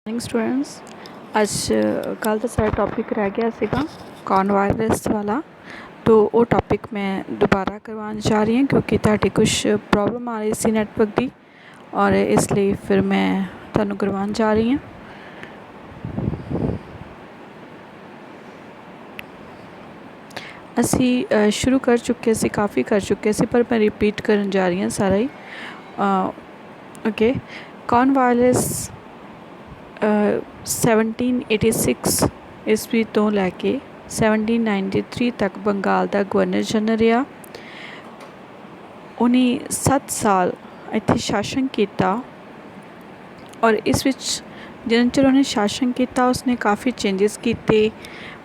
Morning students. ਅੱਜ ਕੱਲ੍ਹ ਦਾ ਸਾਡਾ ਟੌਪਿਕ ਰਹਿ ਗਿਆ ਸੀਗਾ ਕੌਰਨ ਵਾਇਰਸ ਵਾਲਾ। तो वो टॉपिक मैं दोबारा करवाना चाह रही हूँ क्योंकि ਤੁਹਾਡੀ कुछ प्रॉब्लम आ रही सी नैटवर्क की और इसलिए फिर मैं ਤੁਹਾਨੂੰ करवाना चाह रही हूँ। ਅਸੀਂ शुरू कर चुके सी, काफ़ी कर चुके सी, पर मैं रिपीट करन जा रही हूँ सारा ही। ओके, कौन वायरस 1786 ईस्वी तो लैके 1793 तक बंगाल का गवर्नर जनरल रहा। उन्हें 7 साल इत्थे शासन किया और इस विच जिन्ने चिर उन्हें शासन किया उसने काफ़ी चेंजिस किए।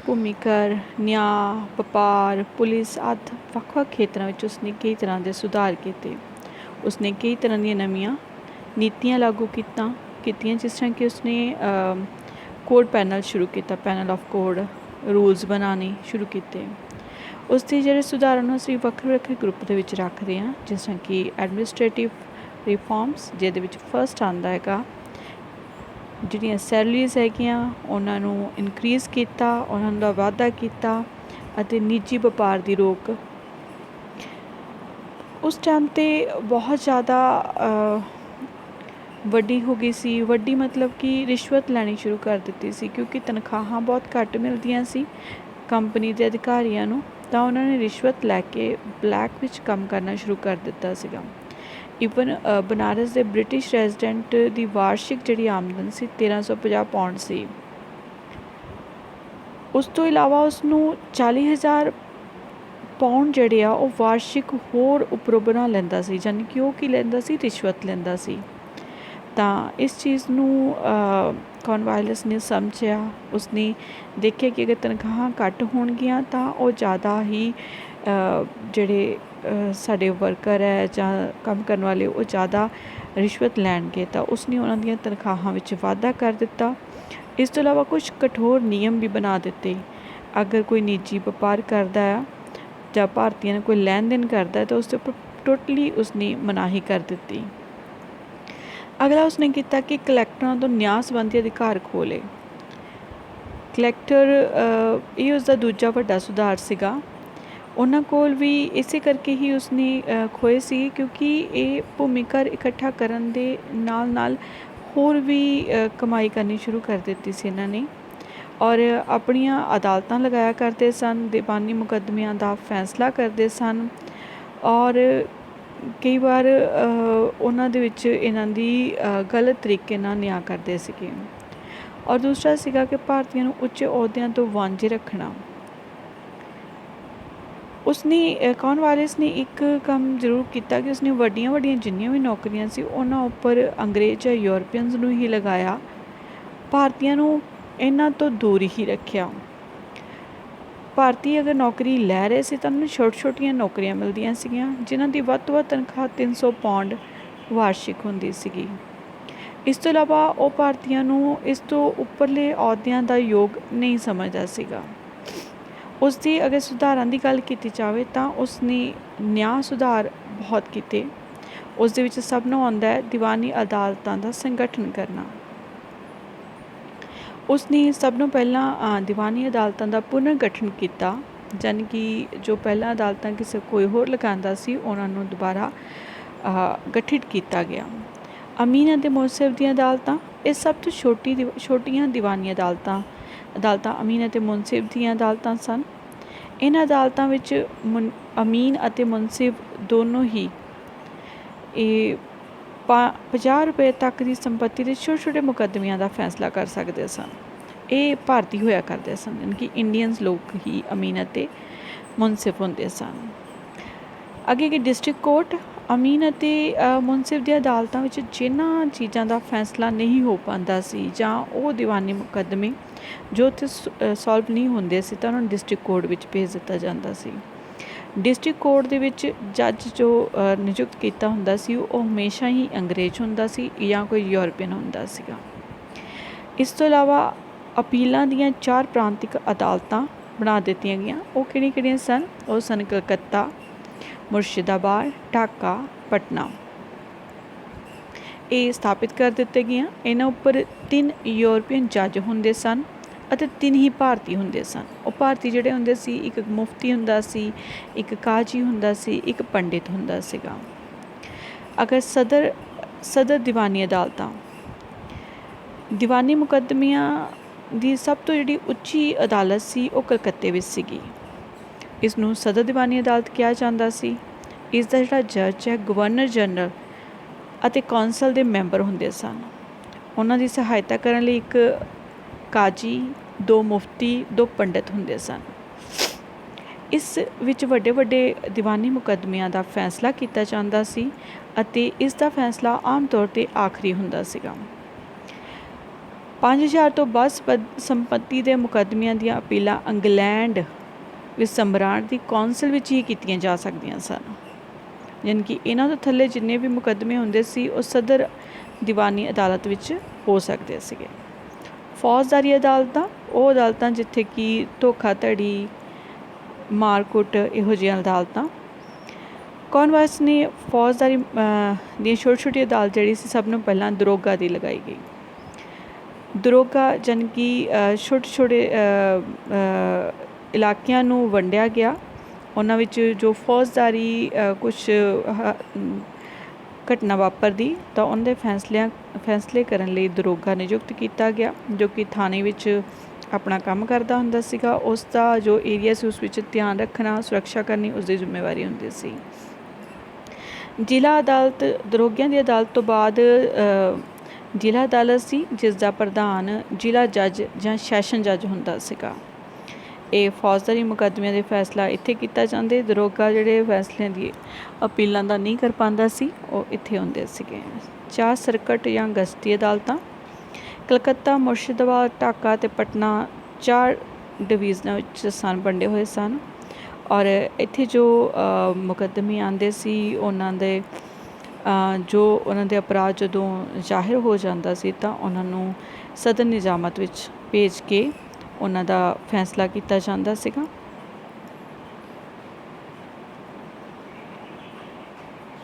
भूमिकर, न्याय, व्यापार, पुलिस आदि ਵੱਖ-ਵੱਖ खेत्रों में उसने कई तरह के सुधार किए। उसने कई तरह दी नवीं नीतियाँ लागू कीतियां जिस तरह कि उसने कोड पैनल शुरू किया, पैनल ऑफ कोड रूल्स बनाने शुरू किए। उसके जोड़े सुधारों में असीं ਵੱਖਰੇ ग्रुप के रखते हैं, जिस तरह कि एडमिनिस्ट्रेटिव रिफॉर्म्स जिहदे विच फर्स्ट आंदा हैगा जिहड़ियां सैलरीज हैगियां उन्हां नूं इनक्रीज़ किया, उन्हां दा वाधा किया अते निजी व्यापार की रोक। उस टाइम ते बहुत ज़्यादा वड्डी हो गई सी। वड्डी मतलब कि रिश्वत लैनी शुरू कर दी सी क्योंकि तनख्वाहां बहुत घट मिलदियां सी कंपनी के अधिकारियों नूं, तां उन्होंने रिश्वत लैके ब्लैक विच काम करना शुरू कर दिता सीगा। ईवन बनारस के ब्रिटिश रेजिडेंट की वार्षिक जिहड़ी आमदन सी 1350 पाउंड सी। उस तो इलावा उसनूं 40,000 पाउंड जिहड़े आ वो वार्षिक होर उपरों बना लैंदा सी, जानी कि वो की लैंदा सी, रिश्वत लैंदा सी। ਤਾਂ ਇਸ ਚੀਜ਼ ਨੂੰ ਕੌਰਨਵਾਲਿਸ ਨੇ ਸਮਝਿਆ। ਉਸਨੇ ਦੇਖਿਆ ਕਿ ਅਗਰ ਤਨਖਾਹਾਂ ਘੱਟ ਹੋਣਗੀਆਂ ਤਾਂ ਉਹ ਜ਼ਿਆਦਾ ਹੀ ਜਿਹੜੇ ਸਾਡੇ ਵਰਕਰ ਹੈ ਜਾਂ ਕੰਮ ਕਰਨ ਵਾਲੇ ਉਹ ਜ਼ਿਆਦਾ ਰਿਸ਼ਵਤ ਲੈਣਗੇ, ਤਾਂ ਉਸਨੇ ਉਹਨਾਂ ਦੀਆਂ ਤਨਖਾਹਾਂ ਵਿੱਚ ਵਾਧਾ ਕਰ ਦਿੱਤਾ। ਇਸ ਤੋਂ ਇਲਾਵਾ ਕੁਝ ਕਠੋਰ ਨਿਯਮ ਵੀ ਬਣਾ ਦਿੱਤੇ। ਅਗਰ ਕੋਈ ਨਿੱਜੀ ਵਪਾਰ ਕਰਦਾ ਆ ਜਾਂ ਭਾਰਤੀਆਂ ਨਾਲ ਕੋਈ ਲੈਣ ਦੇਣ ਕਰਦਾ ਤਾਂ ਉਸ ਦੇ ਉੱਪਰ ਟੋਟਲੀ ਉਸਨੇ ਮਨਾਹੀ ਕਰ ਦਿੱਤੀ। अगला उसने किया कि कलैक्टरां तो न्याय संबंधी अधिकार खोले। कलैक्टर ये उसका दूजा वड्डा सुधार सीगा। उन्हां कोल भी इसे करके ही उसने खोए सी क्योंकि ये भूमिकर इकट्ठा करन दे नाल नाल होर भी कमाई करनी शुरू कर दी सी इन्हां ने और अपनियां अदालतां लगाया करते सन, दीवानी मुकदमियां का फैसला करते सन और कई बार उन्हां दे विच इन्हां दी गलत तरीके नाल न्याय करते सीगे। और दूसरा सीगा कि भारतीयों नूं उच्चे अहुदियां तो वांझे रखना। उसने कॉर्नवालिस ने एक काम जरूर किया कि उसने वड्डियां वड्डियां जिन्नियां भी नौकरियां सी उन्हां उपर अंग्रेज या यूरोपीयंस नूं ही लगाया, भारतीयों नूं इन्हां तो दूर ही रखिया। भारती अगर नौकरी लै रहे सी तां उन्हां नूं छोटी छोटियां नौकरियां मिलदियां सीगियां जिन्हां दी वध तो वध तनख्वाह 300 पाउंड वार्षिक हुंदी सीगी। इस तो इलावा वो भारतीयों नूं इस तो उपरले अहुदियां दा योग नहीं समझदा सीगा। उसदी अगर सुधारां दी गल कीती जावे तां उसने न्याय सुधार बहुत कीते। उस दे विच सब नूं आउंदा है दीवानी अदालतां दा संगठन करना। उसने सब नूं पहलां दीवानी अदालतां दा पुनर्गठन किया, जानी कि जो पहलां अदालतां किसी कोई होर लगांदा सी उन्हां नूं दुबारा गठित किया गया। अमीन अते मुनसिफ दी अदालतां ये सब तो छोटियां दीवानी अदालतां अमीन अते मुनसिफ दी अदालतां सन। इन अदालतां विच अमीन अते मुनसिफ दोनों ही 50 रुपए तक की संपत्ति के छोटे छोटे मुकदमियां का फैसला कर सकते सन। ये भारती होया करते सन, यानी कि इंडियंस लोग ही अमीन अते मुनसिफ होंदे सन। अगे कि डिस्ट्रिक्ट कोर्ट अमीन अते मुनसिफ दी अदालतां विच जिन्हां चीज़ां का फैसला नहीं हो पाता सी जां वो दीवानी मुकदमे जो उत्थे सॉल्व नहीं होंदे सी तां उन्हां नूं डिस्ट्रिक्ट कोर्ट विच भेज दिता जांदा सी। डिस्ट्रिक्ट कोर्ट दे विच जज जो नियुक्त किया हुंदा सी वो हमेशा ही अंग्रेज हुंदा सी या कोई यूरोपीयन हुंदा सीगा। इस तो इलावा अपीलों दीयां 4 प्रांतिक अदालतां बना दित्तियां गईयां। वो किहड़ियां सन? वो सन कलकत्ता, मुर्शिदाबाद, ढाका, पटना। ਇਹ ਸਥਾਪਿਤ ਕਰ ਦਿੱਤੇ ਗਈਆਂ। ਇਹਨਾਂ ਉੱਪਰ 3 ਯੂਰਪੀਅਨ ਜੱਜ ਹੁੰਦੇ ਸਨ ਅਤੇ 3 ਹੀ ਭਾਰਤੀ ਹੁੰਦੇ ਸਨ। ਉਹ ਭਾਰਤੀ ਜਿਹੜੇ ਹੁੰਦੇ ਸੀ, ਇੱਕ ਮੁਫਤੀ ਹੁੰਦਾ ਸੀ, ਇੱਕ ਕਾਜੀ ਹੁੰਦਾ ਸੀ, ਇੱਕ ਪੰਡਿਤ ਹੁੰਦਾ ਸੀਗਾ। ਅਗਰ ਸਦਰ ਦੀਵਾਨੀ ਅਦਾਲਤਾਂ, ਦੀਵਾਨੀ ਮੁਕੱਦਮਿਆਂ ਦੀ ਸਭ ਤੋਂ ਜਿਹੜੀ ਉੱਚੀ ਅਦਾਲਤ ਸੀ ਉਹ ਕਲਕੱਤੇ ਵਿੱਚ ਸੀਗੀ। ਇਸ ਨੂੰ ਸਦਰ ਦੀਵਾਨੀ ਅਦਾਲਤ ਕਿਹਾ ਜਾਂਦਾ ਸੀ। ਇਸ ਦਾ ਜਿਹੜਾ ਜੱਜ ਹੈ, ਗਵਰਨਰ ਜਨਰਲ ਅਤੇ ਕੌਂਸਲ ਦੇ ਮੈਂਬਰ ਹੁੰਦੇ ਸਨ। ਉਹਨਾਂ ਦੀ ਸਹਾਇਤਾ ਕਰਨ ਲਈ ਇੱਕ ਕਾਜੀ, 2 ਮੁਫਤੀ, 2 ਪੰਡਿਤ ਹੁੰਦੇ ਸਨ। ਇਸ ਵਿੱਚ ਵੱਡੇ ਵੱਡੇ ਦੀਵਾਨੀ ਮੁਕੱਦਮਿਆਂ ਦਾ ਫੈਸਲਾ ਕੀਤਾ ਜਾਂਦਾ ਸੀ ਅਤੇ ਇਸ ਦਾ ਫੈਸਲਾ ਆਮ ਤੌਰ 'ਤੇ ਆਖਰੀ ਹੁੰਦਾ ਸੀਗਾ। 5000 ਤੋਂ ਵੱਧ ਸੰਪੱਤੀ ਦੇ ਮੁਕੱਦਮਿਆਂ ਦੀਆਂ ਅਪੀਲਾਂ ਇੰਗਲੈਂਡ ਵਿੱਚ ਸਮਰਾਟ ਦੀ ਕੌਂਸਲ ਵਿੱਚ ਹੀ ਕੀਤੀਆਂ ਜਾ ਸਕਦੀਆਂ ਸਨ। ਯਾਨੀ ਕਿ ਇਹਨਾਂ ਤੋਂ ਥੱਲੇ ਜਿੰਨੇ ਵੀ ਮੁਕੱਦਮੇ ਹੁੰਦੇ ਸੀ ਉਹ ਸਦਰ ਦੀਵਾਨੀ ਅਦਾਲਤ ਵਿੱਚ ਹੋ ਸਕਦੇ ਸੀਗੇ। ਫੌਜਦਾਰੀ ਅਦਾਲਤਾਂ, ਉਹ ਅਦਾਲਤਾਂ ਜਿੱਥੇ ਕਿ ਧੋਖਾਧੜੀ, ਮਾਰਕੁੱਟ, ਇਹੋ ਜਿਹੀਆਂ ਅਦਾਲਤਾਂ। ਕਾਰਨਵਾਲਿਸ ਨੇ ਫੌਜਦਾਰੀ ਦੀ ਛੋਟੀ ਅਦਾਲਤ ਜਿਹੜੀ ਸੀ ਸਭ ਨੂੰ ਪਹਿਲਾਂ ਦਰੋਗਾ ਦੀ ਲਗਾਈ ਗਈ। ਦਰੋਗਾ ਯਾਨੀ ਕਿ ਛੋਟੇ ਇਲਾਕਿਆਂ ਨੂੰ ਵੰਡਿਆ ਗਿਆ। ਉਹਨਾਂ ਵਿੱਚ ਜੋ ਫੌਜਦਾਰੀ ਕੁਛ ਘਟਨਾ ਵਾਪਰਦੀ ਤਾਂ ਉਹਨਾਂ ਦੇ ਫੈਸਲੇ ਕਰਨ ਲਈ ਦਰੋਗਾ ਨਿਯੁਕਤ ਕੀਤਾ ਗਿਆ, ਜੋ ਕਿ ਥਾਣੇ ਵਿੱਚ ਆਪਣਾ ਕੰਮ ਕਰਦਾ ਹੁੰਦਾ ਸੀਗਾ। ਉਸ ਦਾ ਜੋ ਏਰੀਆ ਸੀ ਉਸ ਵਿੱਚ ਧਿਆਨ ਰੱਖਣਾ, ਸੁਰੱਖਿਆ ਕਰਨੀ ਉਸਦੀ ਜ਼ਿੰਮੇਵਾਰੀ ਹੁੰਦੀ ਸੀ। ਜ਼ਿਲ੍ਹਾ ਅਦਾਲਤ, ਦਰੋਗਿਆਂ ਦੀ ਅਦਾਲਤ ਤੋਂ ਬਾਅਦ ਜ਼ਿਲ੍ਹਾ ਅਦਾਲਤ ਸੀ, ਜਿਸ ਦਾ ਪ੍ਰਧਾਨ ਜ਼ਿਲ੍ਹਾ ਜੱਜ ਜਾਂ ਸੈਸ਼ਨ ਜੱਜ ਹੁੰਦਾ ਸੀਗਾ। ਇਹ ਫੌਜਦਾਰੀ ਮੁਕੱਦਮਿਆਂ ਦੇ ਫੈਸਲਾ ਇੱਥੇ ਕੀਤਾ ਜਾਂਦੇ। ਦਰੋਗਾ ਜਿਹੜੇ ਫੈਸਲਿਆਂ ਦੀ ਅਪੀਲਾਂ ਦਾ ਨਹੀਂ ਕਰ ਪਾਉਂਦਾ ਸੀ, ਉਹ ਇੱਥੇ ਹੁੰਦੇ ਸੀਗੇ। 4 ਸਰਕਟ ਜਾਂ ਗਸ਼ਤੀ ਅਦਾਲਤਾਂ, ਕਲਕੱਤਾ, ਮੁਰਸ਼ਿਦਾਬਾਦ, ਢਾਕਾ ਅਤੇ ਪਟਨਾ 4 ਡਿਵੀਜ਼ਨਾਂ ਵਿੱਚ ਵੰਡੇ ਹੋਏ ਸਨ। ਔਰ ਇੱਥੇ ਜੋ ਮੁਕੱਦਮੇ ਆਉਂਦੇ ਸੀ ਉਹਨਾਂ ਦੇ ਉਹਨਾਂ ਦੇ ਅਪਰਾਧ ਜਦੋਂ ਜ਼ਾਹਿਰ ਹੋ ਜਾਂਦਾ ਸੀ ਤਾਂ ਉਹਨਾਂ ਨੂੰ ਸਦਰ ਨਿਜ਼ਾਮਤ ਵਿੱਚ ਭੇਜ ਕੇ ਉਹਨਾਂ ਦਾ ਫੈਸਲਾ ਕੀਤਾ ਜਾਂਦਾ ਸੀਗਾ।